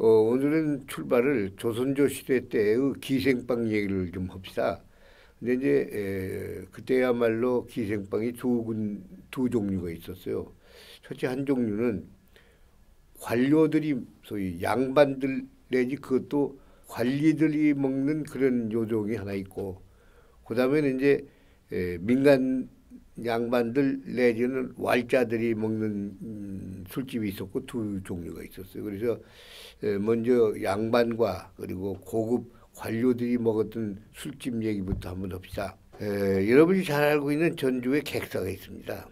오늘은 출발을 조선조 시대 때의 기생빵 얘기를 좀 합시다. 근데 이제 그때야말로 기생빵이 두 종류가 있었어요. 첫째 한 종류는 관료들이 소위 양반들 내지 그것도 관리들이 먹는 그런 요종이 하나 있고, 그다음에는 이제 민간 양반들 내지는 왈자들이 먹는 술집이 있었고 두 종류가 있었어요. 그래서 먼저 양반과 그리고 고급 관료들이 먹었던 술집 얘기부터 한번 합시다. 여러분이 잘 알고 있는 전주에 객사가 있습니다.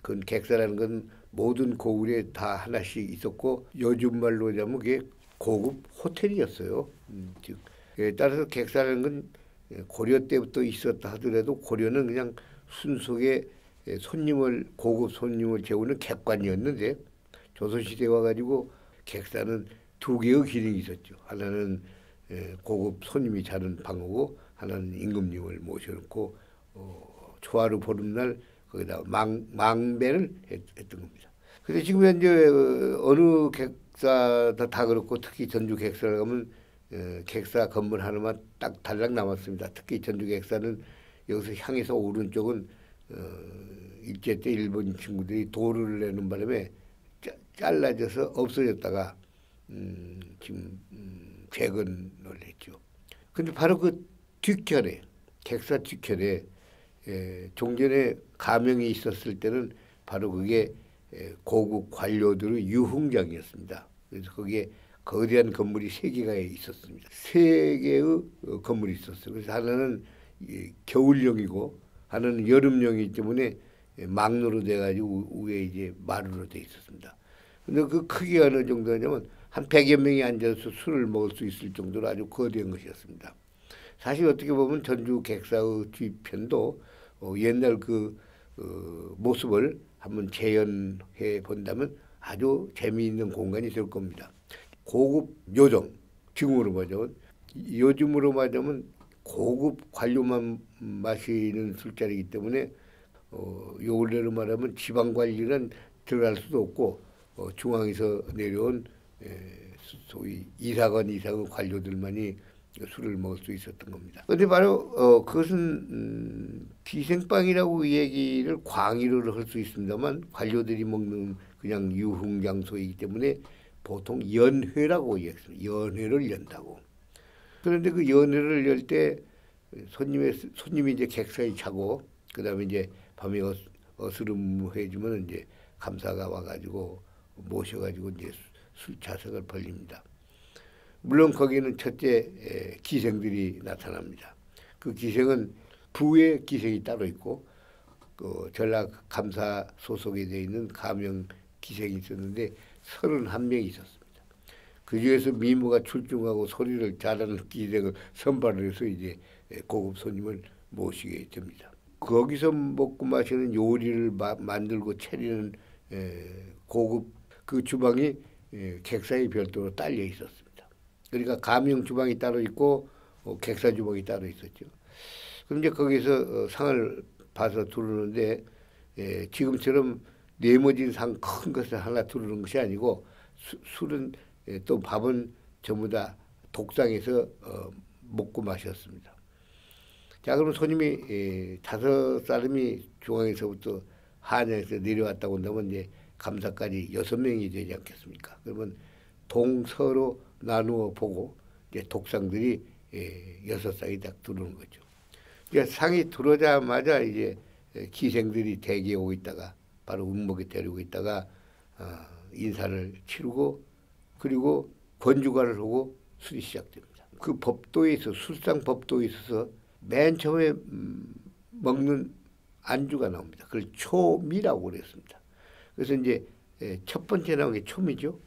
그 객사라는 건 모든 고을에 다 하나씩 있었고 요즘 말로 하자면 그게 고급 호텔이었어요. 즉 따라서 객사라는 건 고려 때부터 있었다 하더라도 고려는 그냥 순수하게 고급 손님을 재우는 객관이었는데 조선시대에 와가지고 객사는 두 개의 기능이 있었죠. 하나는 고급 손님이 자는 방이고 하나는 임금님을 모셔놓고 초하루 보름날 거기다 망배를 했던 겁니다. 근데 지금 현재 어느 객사도 다 그렇고 특히 전주 객사를 가면 객사 건물 하나만 딱 달랑 남았습니다. 특히 전주 객사는 여기서 향해서 오른쪽은 일제 때 일본 친구들이 도를 내는 바람에 잘라져서 없어졌다가 지금 재건을 했죠. 근데 바로 그 뒤편에 객사 뒤편에 종전에 가명이 있었을 때는 바로 그게 고급 관료들의 유흥장이었습니다. 그래서 거기에 거대한 건물이 세 개가 있었습니다. 세 개의 건물이 있었어요. 그래서 하나는 겨울용이고 하나는 여름용이기 때문에 망로로 돼가지고 위에 이제 마루로 돼 있었습니다. 근데 그 크기가 어느 정도냐면 한 100여 명이 앉아서 술을 먹을 수 있을 정도로 아주 거대한 것이었습니다. 사실 어떻게 보면 전주 객사의 뒤편도 옛날 그 모습을 한번 재현해 본다면 아주 재미있는 공간이 될 겁니다. 고급 요정, 지금으로 말하자면 요즘으로 말하자면 고급 관료만 마시는 술자리이기 때문에 요 원래로 말하면 지방 관리는 들어갈 수도 없고 중앙에서 내려온 소위 이사관 이상의 관료들만이 술을 먹을 수 있었던 겁니다. 그런데 바로 그것은 기생빵이라고 얘기를 광의를 할 수 있습니다만 관료들이 먹는 그냥 유흥 장소이기 때문에 보통 연회라고 얘기했습니다. 연회를 연다고. 그런데 그 연회를 열 때 손님이 이제 객사에 차고 그다음에 이제 밤에 어스름해주면 이제 감사가 와가지고 모셔가지고 이제 술 자석을 벌립니다. 물론 거기는 첫째 기생들이 나타납니다. 그 기생은 부의 기생이 따로 있고 그 전라 감사 소속에 되어 있는 가명 기생이 있었는데 31명이 있었습니다. 그 중에서 미모가 출중하고 소리를 잘하는 기생을 선발을 해서 이제 고급 손님을 모시게 됩니다. 거기서 먹고 마시는 요리를 만들고 차리는 고급 그 주방이 객사에 별도로 딸려 있었습니다. 그러니까 가명 주방이 따로 있고 객사 주방이 따로 있었죠. 그럼 이제 거기서 상을 봐서 두르는데 지금처럼 네모진 상 큰 것을 하나 두르는 것이 아니고 술은 또 밥은 전부 다 독상에서 먹고 마셨습니다. 자, 그럼 손님이 5사람이 중앙에서부터 한양에서 내려왔다고 한다면 이제 감사까지 6명이 되지 않겠습니까? 그러면 동서로 나누어 보고 이제 독상들이 6쌍이 딱 들어오는 거죠. 그러니까 상이 들어오자마자 이제 기생들이 대기에 오고 있다가 바로 음목에 데리고 있다가 인사를 치르고 그리고 권주가를 하고 술이 시작됩니다. 그 법도에 있어 술상 법도에 있어서 맨 처음에 먹는 안주가 나옵니다. 그걸 초미라고 그랬습니다. 그래서 이제 첫 번째 나온 게 초미죠.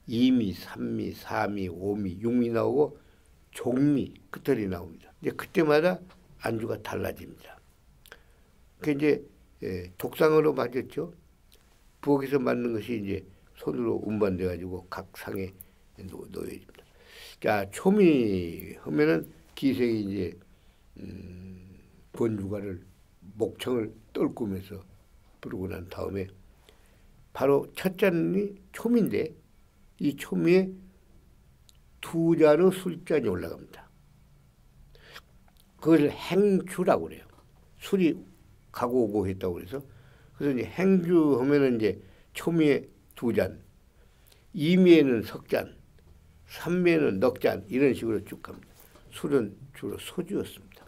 2미, 3미, 4미, 5미, 6미 나오고 종미 끝털이 나옵니다. 이제 그때마다 안주가 달라집니다. 그 이제 독상으로 맞았죠. 부엌에서 맞는 것이 이제 손으로 운반돼 가지고 각 상에 놓여집니다. 자, 초미 하면은 기생이 이제 권주가를 목청을 떨구면서 부르고 난 다음에 바로 첫 잔이 초미인데 이 초미에 두 잔의 술잔이 올라갑니다. 그걸 행주라고 그래요. 술이 가고 오고 했다고 그래서. 그래서 이제 행주 하면은 이제 초미에 두 잔, 이미에는 석 잔, 삼미에는 넉 잔, 이런 식으로 쭉 갑니다. 술은 주로 소주였습니다.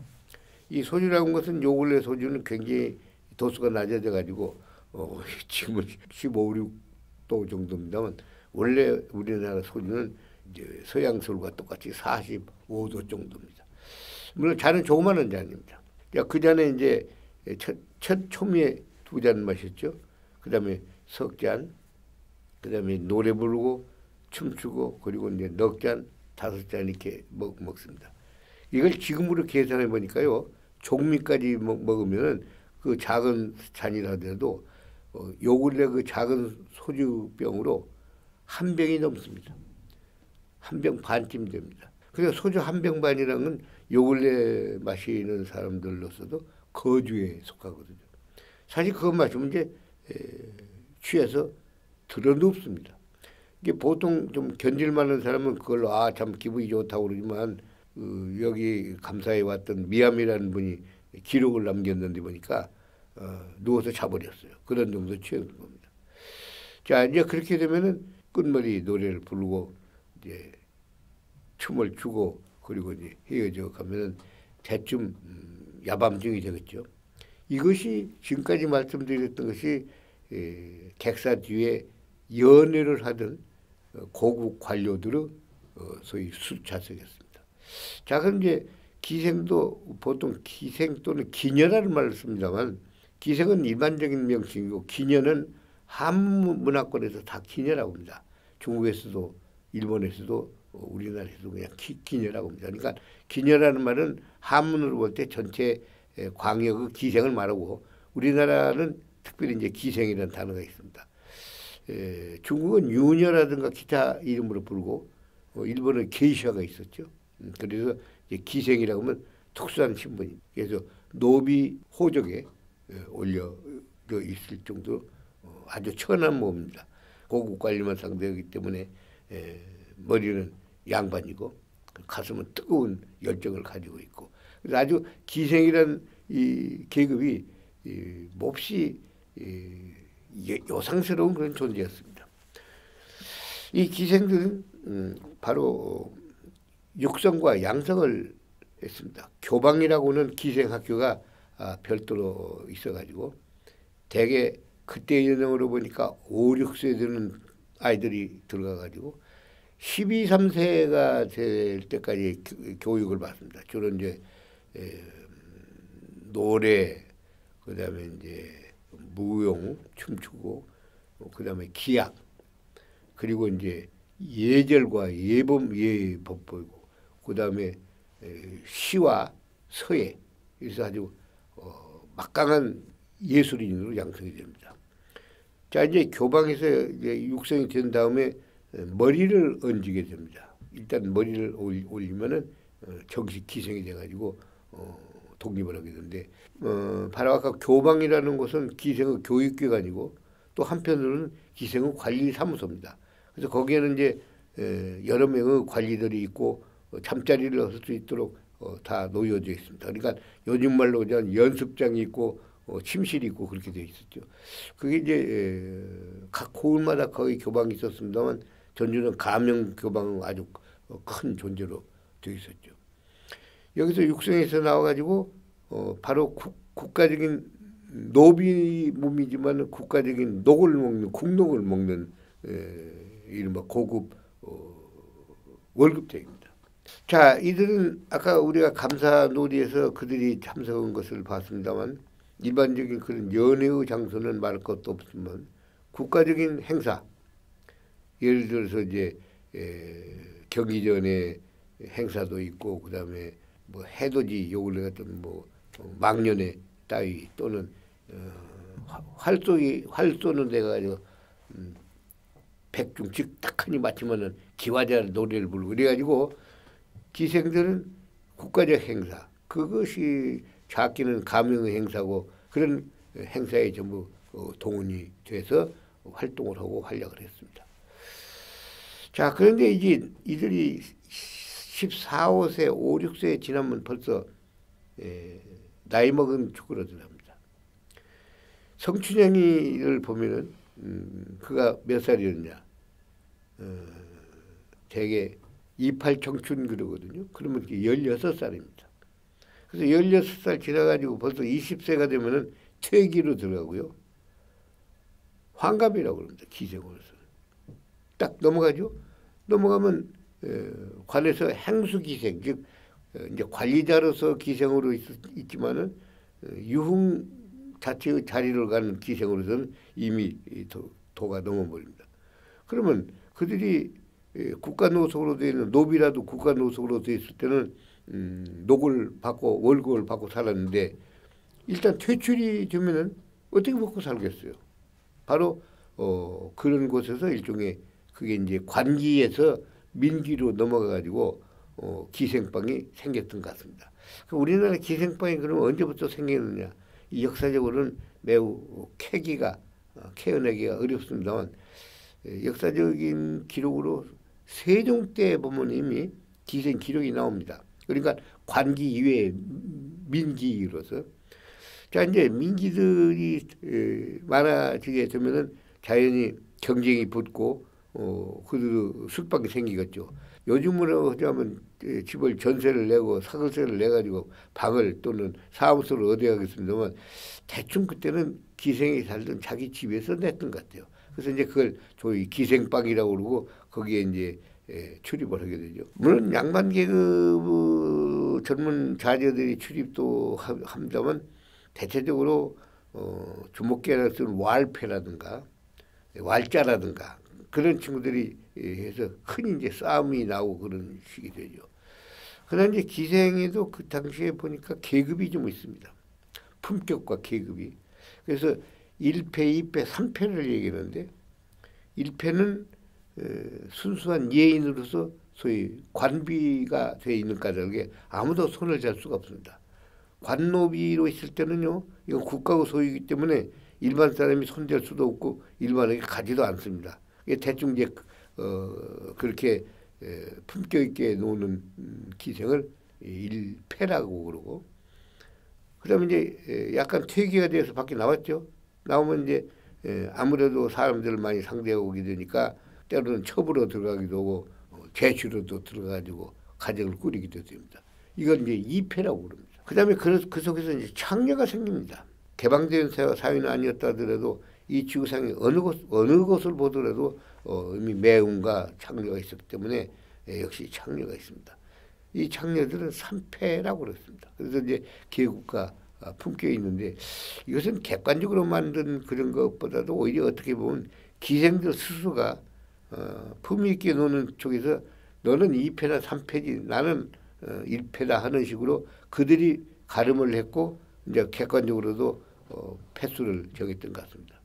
이 소주라는 것은 요 근래 소주는 굉장히 도수가 낮아져 가지고 지금은 15, 16도 정도입니다만 원래 우리나라 소주는 이제 서양 술과 똑같이 45도 정도입니다. 물론 잔은 조그마한 잔입니다. 그 잔에 이제 첫 초미에 두 잔 마셨죠. 그 다음에 석 잔, 그 다음에 노래 부르고 춤추고 그리고 이제 넉 잔, 다섯 잔 이렇게 먹습니다. 이걸 지금으로 계산해 보니까요. 종미까지 먹으면은 그 작은 잔이라 하더라도 요 근래 그 작은 소주병으로 한 병이 넘습니다. 한 병 반쯤 됩니다. 그래서 소주 한 병 반이라는 건 요 근래 마시는 사람들로서도 거주에 속하거든요. 사실 그거 마시면 이제 취해서 드러눕습니다. 이게 보통 좀 견딜만한 사람은 그걸로 참 기분이 좋다고 그러지만 여기 감사에 왔던 미암이라는 분이 기록을 남겼는데 보니까 누워서 자버렸어요. 그런 정도 취한 겁니다. 자, 이제 그렇게 되면은 끝머리 노래를 부르고 이제 춤을 추고 그리고 이제 헤어져 가면은 대충 야밤중이 되겠죠. 이것이 지금까지 말씀드렸던 것이 객사 뒤에 연애를 하던 고급 관료들의 소위 술차석이었습니다. 자, 그럼 이제 기생도 보통 기생 또는 기녀라는 말을 씁니다만 기생은 일반적인 명칭이고 기녀는 한문 문화권에서 다 기녀라고 합니다. 중국에서도 일본에서도 우리나라에서도 그냥 기녀라고 합니다. 그러니까 기녀라는 말은 한문으로 볼 때 전체 광역의 기생을 말하고 우리나라는 특별히 이제 기생이라는 단어가 있습니다. 중국은 유녀라든가 기타 이름으로 부르고 일본은 게이샤가 있었죠. 그래서 이제 기생이라고 하면 특수한 신분이 그래서 노비 호적에 올려 있을 정도로 아주 천한 몸입니다. 고급 관리만 상대하기 때문에 머리는 양반이고 가슴은 뜨거운 열정을 가지고 있고 그래서 아주 기생이라는 이 계급이 몹시 요상스러운 그런 존재였습니다. 이 기생들은 바로 육성과 양성을 했습니다. 교방이라고는 기생학교가 별도로 있어가지고 대개 그때 연령으로 보니까 5, 6세 되는 아이들이 들어가가지고 12, 3세가 될 때까지 교육을 받습니다. 주로 이제 노래, 그 다음에 이제 무용, 춤추고, 그 다음에 기악, 그리고 이제 예절과 예법 보이고, 그 다음에 시와 서예, 그래서 아주 막강한 예술인으로 양성이 됩니다. 자, 이제 교방에서 이제 육성이 된 다음에 머리를 얹게 됩니다. 일단 머리를 올리면은 정식 기생이 돼가지고 독립을 하게 되는데 바로 아까 교방이라는 것은 기생의 교육기관이고 또 한편으로는 기생의 관리사무소입니다. 그래서 거기에는 이제 여러 명의 관리들이 있고 잠자리를 할 수 있도록 다 놓여져 있습니다. 그러니까 요즘 말로 그냥 연습장이 있고 침실이 있고 그렇게 되어 있었죠. 그게 이제 각 고을마다 거기 교방이 있었습니다만 전주는 가명 교방은 아주 큰 존재로 되어 있었죠. 여기서 육성에서 나와가지고 바로 국가적인 노비 몸이지만 국가적인 녹을 먹는 국록을 먹는 이른바 고급 월급쟁입니다. 자, 이들은 아까 우리가 감사 놀이에서 그들이 참석한 것을 봤습니다만 일반적인 그런 연회의 장소는 말할 것도 없지만 국가적인 행사 예를 들어서 이제 경기전에 행사도 있고 그다음에 뭐 해돋이 요 근래 같은 뭐 망년회 따위 또는 활 쏘는 데가 가지고 백중 즉 딱하니 맞추면은 기와자 노래를 부르고 그래가지고 기생들은 국가적 행사 그것이 작기는 가명의 행사고 그런 행사에 전부 동원이 돼서 활동을 하고 활약을 했습니다. 자, 그런데 이제 이들이 14, 5세, 5, 6세 지나면 벌써 나이 먹은 축구를 합니다. 성춘영이를 보면은 그가 몇 살이었냐? 대개 28 청춘 그러거든요. 그러면 16살입니다. 그래서 16살 지나가지고 벌써 20세가 되면은 퇴기로 들어가고요. 환갑이라고 그럽니다. 기생으로서. 딱 넘어가죠. 넘어가면 관에서 행수 기생, 즉 이제 관리자로서 기생으로 있지만은 유흥 자체의 자리를 가는 기생으로서는 이미 도가 넘어버립니다. 그러면 그들이 국가 노속으로 되어 있는 노비라도 국가 노속으로 되어 있을 때는 녹을 받고 월급을 받고 살았는데 일단 퇴출이 되면은 어떻게 먹고 살겠어요? 바로 그런 곳에서 일종의 그게 이제 관기에서 민기로 넘어가 가지고 기생방이 생겼던 것 같습니다. 우리나라 기생방이 그러면 언제부터 생겼느냐? 이 역사적으로는 매우 캐어내기가 어렵습니다만 역사적인 기록으로 세종 때 보면 이미 기생 기록이 나옵니다. 그러니까 관기 이외에 민기로서 자 이제 민기들이 많아지게 되면은 자연히 경쟁이 붙고 그들도 숙박이 생기겠죠. 요즘으로 하자면 집을 전세를 내고 사글세를 내가지고 방을 또는 사무소를 얻어야겠습니다만 대충 그때는 기생이 살던 자기 집에서 냈던 것 같아요. 그래서 이제 그걸 저희 기생방이라고 그러고 거기에 이제 출입을 하게 되죠. 물론 양반 계급 젊은 자녀들이 출입도 합니다만 대체적으로 주목계라 쓰는 왈패라든가 왈자라든가 그런 친구들이 해서 큰 이제 싸움이 나오고 그런 식이 되죠. 그러나 이제 기생에도 그 당시에 보니까 계급이 좀 있습니다. 품격과 계급이. 그래서 1패, 2패, 3패를 얘기하는데 1패는 순수한 예인으로서 소위 관비가 되어 있는 까닭에 아무도 손을 댈 수가 없습니다. 관노비로 있을 때는요, 이건 국가의 소유이기 때문에 일반 사람이 손댈 수도 없고 일반에게 가지도 않습니다. 이게 대충 이제 그렇게 품격 있게 노는 기생을 일패라고 그러고, 그다음에 이제 약간 퇴기가 돼서 밖에 나왔죠. 나오면 이제 아무래도 사람들을 많이 상대하고 오게 되니까 때로는 첩으로 들어가기도 하고 재취로도 들어가지고 가정을 꾸리기도 됩니다. 이건 이제 이패라고 그럽니다. 그다음에 그 속에서 이제 창녀가 생깁니다. 개방된 사회는 아니었다 하더라도 이 지구상에 어느 곳을 보더라도 이미 매운과 창녀가 있었기 때문에 역시 창녀가 있습니다. 이 창녀들은 삼패라고 그랬습니다. 그래서 이제 계급과 품격이 있는데 이것은 객관적으로 만든 그런 것보다도 오히려 어떻게 보면 기생들 스스로가 품위 있게 노는 쪽에서 너는 2패나 3패지 나는 1패다 하는 식으로 그들이 가름을 했고 이제 객관적으로도 패수를 정했던 것 같습니다.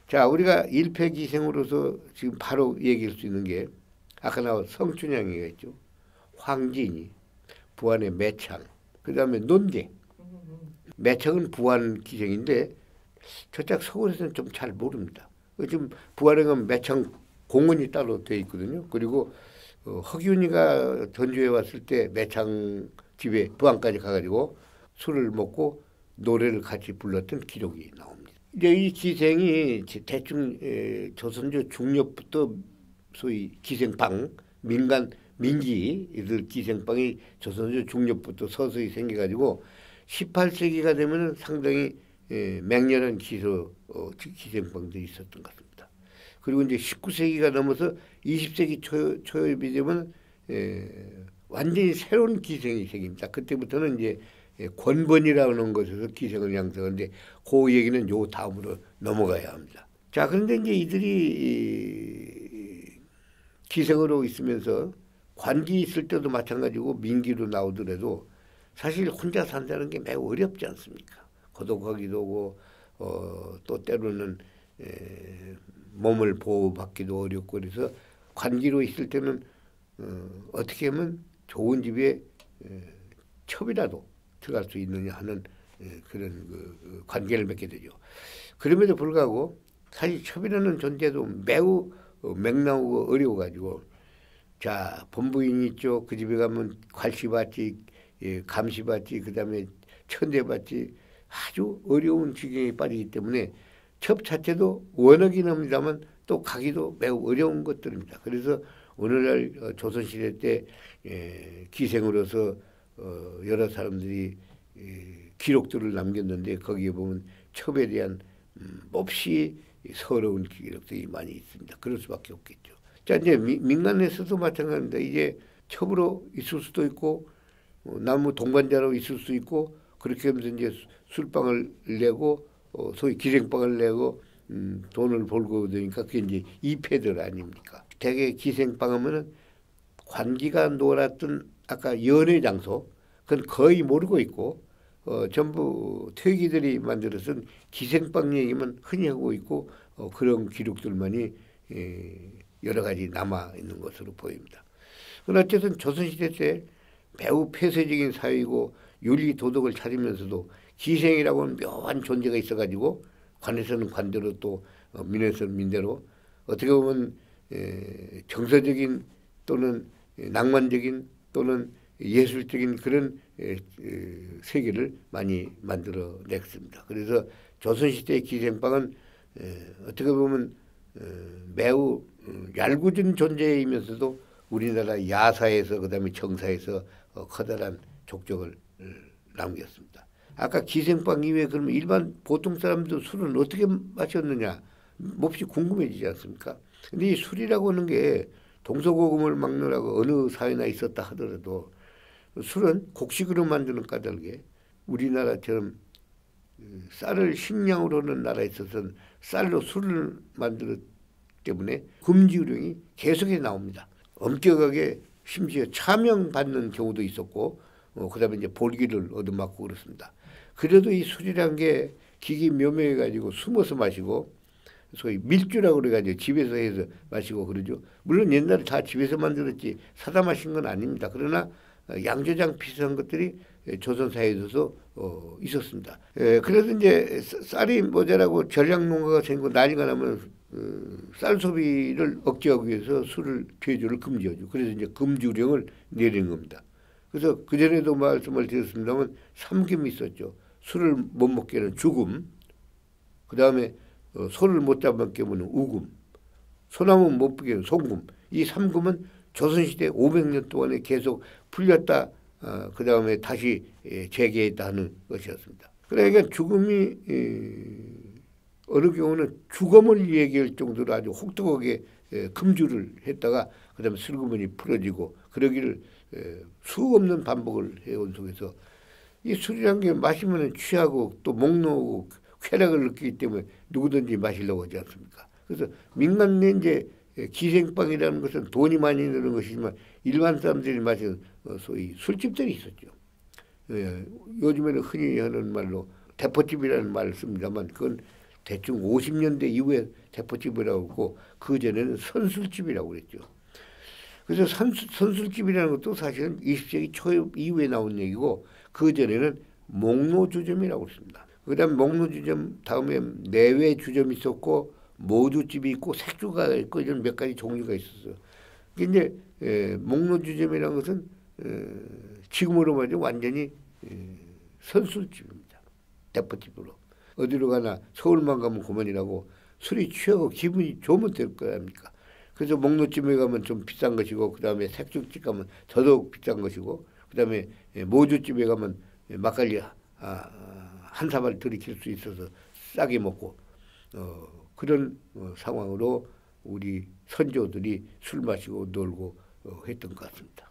자, 우리가 1패 기생으로서 지금 바로 얘기할 수 있는 게 아까 나온 성춘향이가 있죠. 황진이, 부안의 매창, 그 다음에 논계. 매창은 부안 기생인데 저쪽 서울에서는 좀 잘 모릅니다. 지금 부안에 가면 매창 공원이 따로 되어 있거든요. 그리고 허기훈이가 전주에 왔을 때 매창 집에 부안까지 가가지고 술을 먹고 노래를 같이 불렀던 기록이 나옵니다. 이제 이 기생이 대충 조선조 중엽부터 소위 기생방, 민기 이들 기생방이 조선조 중엽부터 서서히 생겨가지고 18세기가 되면은 상당히 맹렬한 기생방들이 있었던 것 같습니다. 그리고 이제 19세기가 넘어서 20세기 초엽이 되면 완전히 새로운 기생이 생깁니다. 그때부터는 이제 권번이라는 것에서 기생을 양성하는데 그 얘기는 요 다음으로 넘어가야 합니다. 자, 그런데 이제 이들이 기생으로 있으면서 관기 있을 때도 마찬가지고 민기로 나오더라도 사실 혼자 산다는 게 매우 어렵지 않습니까? 고독하기도 하고 또 때로는 몸을 보호받기도 어렵고 그래서 관기로 있을 때는 어떻게 하면 좋은 집에 첩이라도 들어갈 수 있느냐 하는 그런 관계를 맺게 되죠. 그럼에도 불구하고 사실 첩이라는 존재도 매우 맥나오고 어려워가지고 자 본부인 있죠. 그 집에 가면 괄시받지, 예, 감시받지, 그다음에 천대받지 아주 어려운 지경에 빠지기 때문에 첩 자체도 원하긴 합니다만 또 가기도 매우 어려운 것들입니다. 그래서 오늘날 조선시대 때 기생으로서 여러 사람들이 기록들을 남겼는데 거기에 보면 첩에 대한 몹시 서러운 기록들이 많이 있습니다. 그럴 수밖에 없겠죠. 자, 이제 민간에서도 마찬가지입니다. 이제 첩으로 있을 수도 있고 나무 동반자로 있을 수 있고 그렇게 하면서 이제 술방을 내고 소위 기생방을 내고 돈을 벌고 그러니까 그게 이제 이패들 아닙니까? 대개 기생방 하면은 관기가 놀았던 아까 연회 장소 그건 거의 모르고 있고 전부 퇴기들이 만들어선 기생방 얘기만 흔히 하고 있고 그런 기록들만이 여러 가지 남아 있는 것으로 보입니다. 그러나 어쨌든 조선시대 때 매우 폐쇄적인 사회이고 윤리 도덕을 찾으면서도 기생이라고 하는 묘한 존재가 있어가지고 관에서는 관대로 또 민에서는 민대로 어떻게 보면 정서적인 또는 낭만적인 또는 예술적인 그런 세계를 많이 만들어냈습니다. 그래서 조선시대의 기생방은 어떻게 보면 매우 얄궂은 존재이면서도 우리나라 야사에서 그다음에 정사에서 커다란 족적을 남겼습니다. 아까 기생방 이외에 그러면 일반 보통 사람도 술은 어떻게 마셨느냐 몹시 궁금해지지 않습니까? 근데 이 술이라고 하는 게 동서고금을 막느라고 어느 사회나 있었다 하더라도 술은 곡식으로 만드는 까닭에 우리나라처럼 쌀을 식량으로 하는 나라에 있어서는 쌀로 술을 만들었기 때문에 금지령이 계속해 나옵니다. 엄격하게 심지어 차명받는 경우도 있었고 그다음에 이제 볼기를 얻어맞고 그렇습니다. 그래도 이 술이란 게 기기묘묘해가지고 숨어서 마시고 소위 밀주라고 그래가지고 집에서 해서 마시고 그러죠. 물론 옛날에 다 집에서 만들었지 사다 마신 건 아닙니다. 그러나 양조장 비슷한 것들이 조선사회에서 있었습니다. 그래서 이제 쌀이 모자라고 전량농가가 생기고 난리가 나면 쌀 소비를 억제하기 위해서 술을 제조를 금지하죠. 그래서 이제 금주령을 내린 겁니다. 그래서 그전에도 말씀을 드렸습니다만 삼금이 있었죠. 술을 못 먹게 하는 죽음, 그 다음에 소를 못 잡게 하는 우금, 소나무 못 보게 하는 송금. 이 삼금은 조선시대 500년 동안에 계속 풀렸다 그 다음에 다시 재개했다 하는 것이었습니다. 그러니까 죽음이 어느 경우는 죽음을 얘기할 정도로 아주 혹독하게 금주를 했다가 그 다음에 슬그머니 풀어지고 그러기를 수 없는 반복을 해온 속에서 이 술이란 게 마시면 취하고 또 목 놓고 쾌락을 느끼기 때문에 누구든지 마시려고 하지 않습니까? 그래서 민간 내 이제 기생방이라는 것은 돈이 많이 드는 것이지만 일반 사람들이 마시는 소위 술집들이 있었죠. 요즘에는 흔히 하는 말로 대포집이라는 말을 씁니다만 그건 대충 50년대 이후에 대포집이라고 하고 그전에는 선술집이라고 그랬죠. 그래서 선술집이라는 것도 사실은 20세기 초 이후에 나온 얘기고 그전에는 목로주점이라고 그랬습니다. 그 다음에 목로주점 다음에 내외주점이 있었고 모주집이 있고 색주가 있고 이런 몇 가지 종류가 있었어요. 이제 목로주점이라는 것은 지금으로 말하면 완전히 선술집입니다. 대포집으로. 어디로 가나 서울만 가면 그만이라고 술이 취하고 기분이 좋으면 될 거 아닙니까? 그래서 목로집에 가면 좀 비싼 것이고 그 다음에 색주집 가면 더더욱 비싼 것이고 그 다음에 모주집에 가면 막걸리 한 사발 들이킬 수 있어서 싸게 먹고 그런 상황으로 우리 선조들이 술 마시고 놀고 했던 것 같습니다.